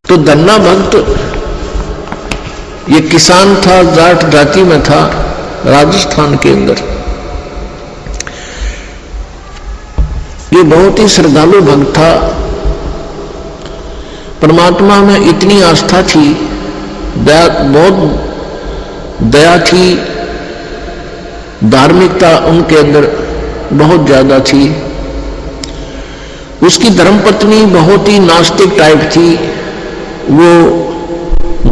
तो धन्ना भक्त ये किसान था, जाट जाति में था, राजस्थान के अंदर। ये बहुत ही श्रद्धालु भक्त था, परमात्मा में इतनी आस्था थी, बहुत दया थी, धार्मिकता उनके अंदर बहुत ज्यादा थी। उसकी धर्मपत्नी बहुत ही नास्तिक टाइप थी, वो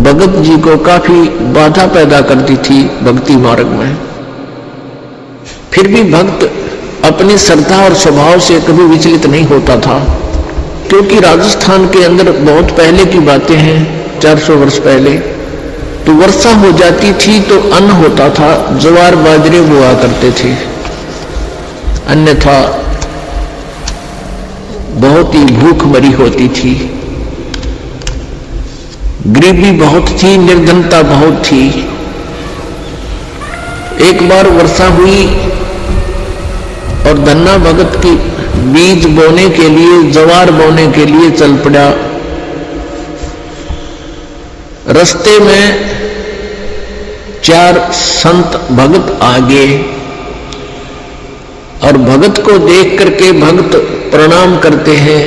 भगत जी को काफी बाधा पैदा करती थी भक्ति मार्ग में। फिर भी भक्त अपनी श्रद्धा और स्वभाव से कभी विचलित नहीं होता था, क्योंकि राजस्थान के अंदर बहुत पहले की बातें हैं, 400 वर्ष पहले, तो वर्षा हो जाती थी तो अन्न होता था, ज्वार बाजरे बोआ करते थे, अन्यथा बहुत ही भूखमरी होती थी, गरीबी बहुत थी, निर्धनता बहुत थी। एक बार वर्षा हुई और धन्ना भगत की बीज बोने के लिए, ज्वार बोने के लिए चल पड़ा। रास्ते में 4 संत भगत आ गए और भगत को देख करके भक्त प्रणाम करते हैं,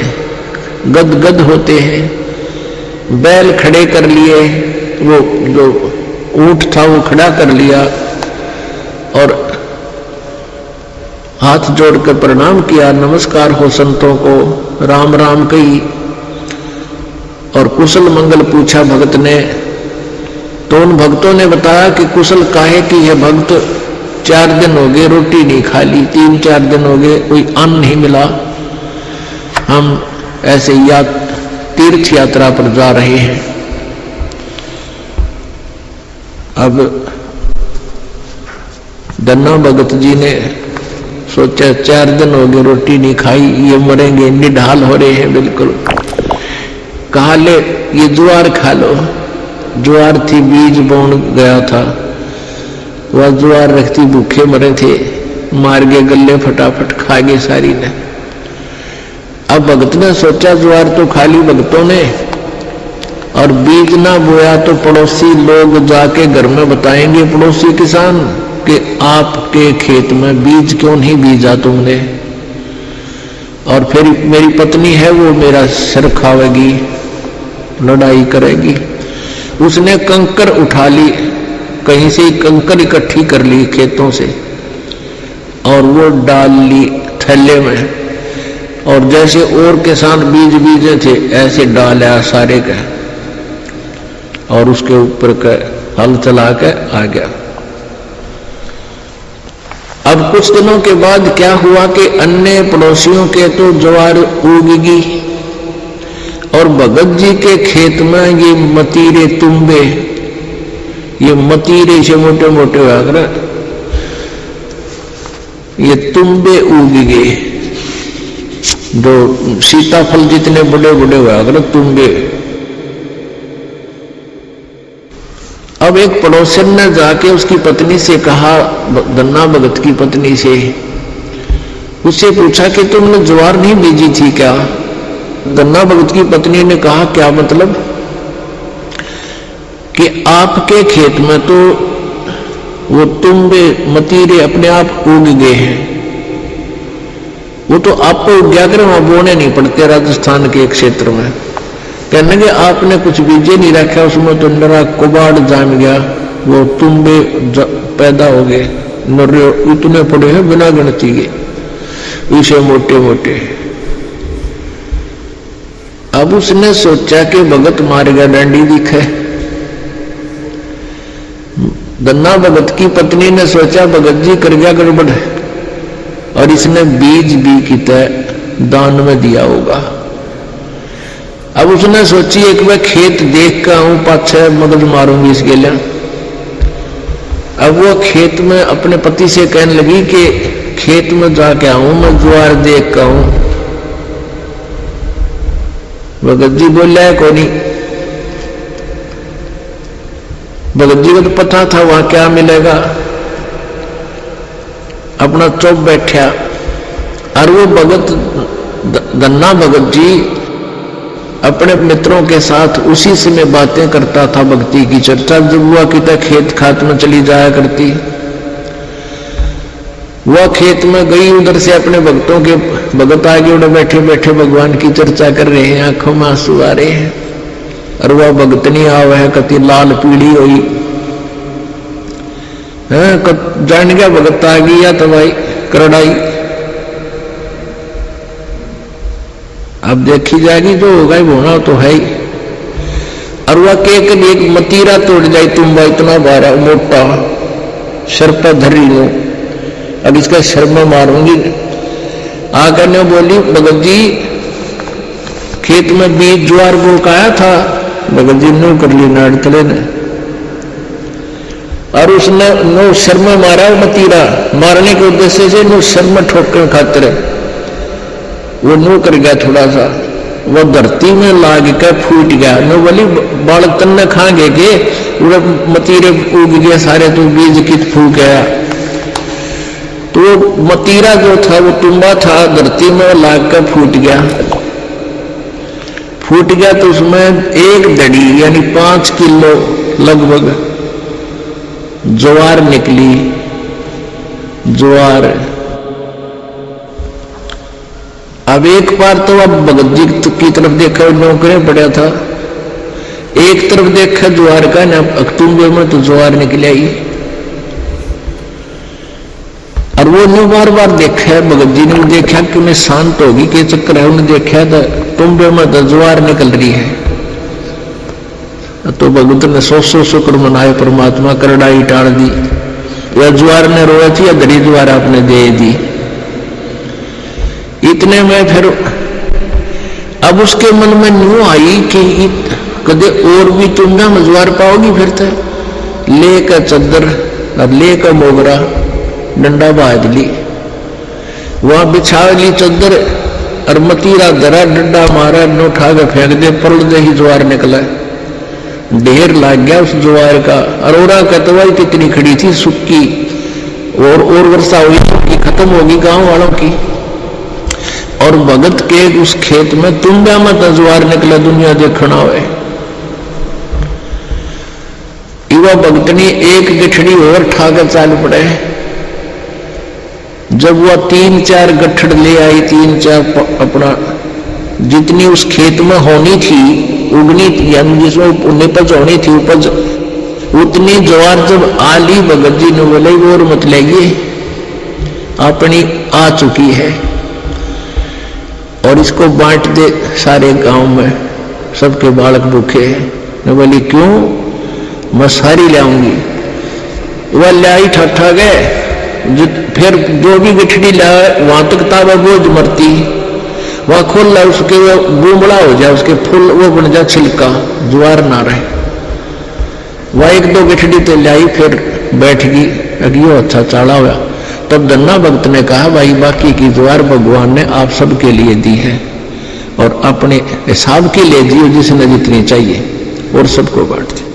गदगद होते हैं, बैल खड़े कर लिए, वो जो ऊंट था वो खड़ा कर लिया और हाथ जोड़कर प्रणाम किया, नमस्कार हो संतों को, राम राम कही और कुशल मंगल पूछा भगत ने। तो उन भक्तों ने बताया कि कुशल काहे कि यह भक्त 4 दिन हो गए रोटी नहीं खा ली, 3-4 दिन हो गए कोई अन्न नहीं मिला, हम ऐसे तीर्थ यात्रा पर जा रहे हैं। अब धन्ना भगत जी ने सोचा 4 दिन हो गए रोटी नहीं खाई, ये मरेंगे, निढाल हो रहे हैं बिल्कुल। कहा ले ये ज्वार खा लो। ज्वार थी, बीज बोन गया था, वह ज्वार रखती, भूखे मरे थे, मार गए गले, फटाफट खा गए सारी ने। अब भगत ने सोचा ज्वार तो खा ली भक्तों ने और बीज ना बोया तो पड़ोसी लोग जाके घर में बताएंगे, पड़ोसी किसान, कि आपके खेत में बीज क्यों नहीं बीजा तुमने, और फिर मेरी पत्नी है वो मेरा सिर खावेगी, लड़ाई करेगी। उसने कंकर उठा ली, कहीं से कंकर इकट्ठी कर ली खेतों से और वो डाल ली थैले में, और जैसे और किसान बीज बीजे थे ऐसे डाला सारे का और उसके ऊपर का हल चला के आ गया। अब कुछ दिनों के बाद क्या हुआ कि अन्य पड़ोसियों के तो ज्वार उगेगी और भगत जी के खेत में ये मतीरे तुम्बे, ये मतीरे से मोटे मोटे हुआ, ये तुम्बे उग गए, जो सीताफल जितने बड़े बड़े हुआ कर तुम्बे। अब एक पड़ोसन ने जाके उसकी पत्नी से कहा, धन्ना भगत की पत्नी से, उससे पूछा कि तुमने ज्वार नहीं बीजी थी क्या? धन्ना भगत की पत्नी ने कहा क्या मतलब? कि आपके खेत में तो वो तुम्बे मतीरे अपने आप उग गए हैं, वो तो आपको उग गया कर, वहां बोने नहीं पड़ते राजस्थान के क्षेत्र में। कहने के आपने कुछ बीजे नहीं रखा, उसमें तो नरा कुबाड़ जाम गया, वो तुम्बे पैदा हो गए, नरे इतने पड़े हैं बिना गिनती के, इसे मोटे मोटे। अब उसने सोचा कि भगत मार गया डांडी दिखे। धन्ना भगत की पत्नी ने सोचा भगत जी कर गया गड़बड़ और इसने बीज भी की तरह दान में दिया होगा। अब उसने सोची एक बार खेत देख कर आऊं, पाछे मगज मारूंगी इसके लिए। अब वो खेत में अपने पति से कहने लगी कि खेत में जाके आऊं, मैं ज्वार देख कर आऊं। भगत जी बोला है कोनी। भगत जी को तो पता था वहां क्या मिलेगा, अपना चुप बैठा। और वो भगत धन्ना भगत जी अपने मित्रों के साथ उसी से मैं बातें करता था, भक्ति की चर्चा। जब वह कितना खेत खात में चली जाया करती, वह खेत में गई, उधर से अपने भक्तों के भगत आगे उड़े बैठे बैठे भगवान की चर्चा कर रहे हैं, आंखों में आंसू आ रहे हैं, और वह भगतनी आव है कति लाल पीड़ी हुई है, जान गया भगत आ गई या तो भाई करड़ाई। अब देखी जाएगी, जो होगा ही होना तो है ही। और वह के एक मतीरा तोड़ जाए, तुम भाई इतना बारा मोटा सर पर धरी लो, अब इसका सर में मारूंगी। आकर ने बोली, भगत जी खेत में बीज ज्वार बो का आया था। भगत जी नो कर ली नाड़तले ने, और उसने नो सर में मारा, मतीरा मारने के उद्देश्य से नो सर में ठोकर खातिर वो नो कर गया थोड़ा सा, वो धरती में लाग के फूट गया। नो बोली बालक तन्ने खाएंगे के मतीरे उग गए सारे, तो बीज कित फूक गया। तो मतीरा जो था वो टुंबा था, धरती में लाग कर फूट गया। फूट गया तो उसमें एक दड़ी यानी 5 किलो लगभग ज्वार निकली। ज्वार अब एक बार तो अब भगत जी की तरफ देखा, नौकरे पड़ा था, एक तरफ देखा ज्वार का ना, अक्टूबर में तो ज्वार निकल आई। और वो न्यू बार बार देखा, भगत जी ने देखा कि मैं शांत होगी के चक्कर है, उन्हें देखा तो तुम्बे में तो ज्वार निकल रही है। तो भगत ने 100 शुक्र मनाए, परमात्मा करड़ाई टाल दी, या ज्वार ने रोया थी या दरी ज्वार आपने दे दी। इतने में फिर अब उसके मन में न्यू आई कि कदे और भी तुम ना मजवार पाओगी, फिर तो लेकर चद्दर और लेकर मोगरा डंडा बांध ली, वहां बिछा ली चद्दर और मतीरा धरा, डंडा मारा, न उठा के फेंक दे, पलट दे ही ज्वार निकला, ढेर लाग गया उस ज्वार का। अरोरा कतवाई कितनी खड़ी थी सुक्की, और वर्षा हुई, सुक्की खत्म होगी गांव वालों की। और भगत के उस खेत में तुम्बा में ज्वार निकला, दुनिया देखना हुए। युवा भगतनी एक गठड़ी और ठाकर चाल पड़े। जब वह 3-4 गठड़ ले आई, 3-4 अपना जितनी उस खेत में होनी थी, उगनी यानी जिसमें निपज होनी थी उपज, उतनी ज्वार जब आली, भगत जी ने बोले और मत लेंगे, अपनी आ चुकी है और इसको बांट दे सारे गांव में, सबके बालक भूखे हैं। मैं बोली क्यों, मैं सारी लाऊंगी। वह लाई ठट्ठा गए, फिर जो भी गठड़ी लाए वहां तक ताबा बोझ मरती, वह खोल ला, उसके वो बुमड़ा हो जाए, उसके फूल वो बन जाए छिलका, ज्वार ना रहे। वह 1-2 गठड़ी तो लाई, फिर बैठ गई, अगियो अच्छा चाड़ा हुआ। तब धन्ना भक्त ने कहा, भाई बाकी की ज्वार भगवान ने आप सबके लिए दी है और अपने हिसाब के लिए दी, जिसने जितनी चाहिए और सबको बांट दी।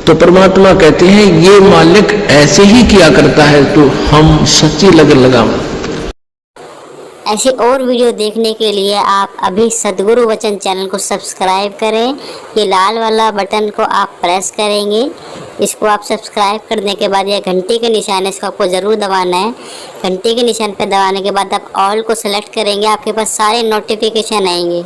तो परमात्मा कहते हैं ये मालिक ऐसे ही किया करता है, तो हम सच्ची लगन लगाओ। ऐसे और वीडियो देखने के लिए आप अभी सद्गुरु वचन चैनल को सब्सक्राइब करें। ये लाल वाला बटन को आप प्रेस करेंगे, इसको आप सब्सक्राइब करने के बाद यह घंटी के निशान है, इसको आपको ज़रूर दबाना है। घंटी के निशान पर दबाने के बाद आप ऑल को सेलेक्ट करेंगे, आपके पास सारे नोटिफिकेशन आएंगे।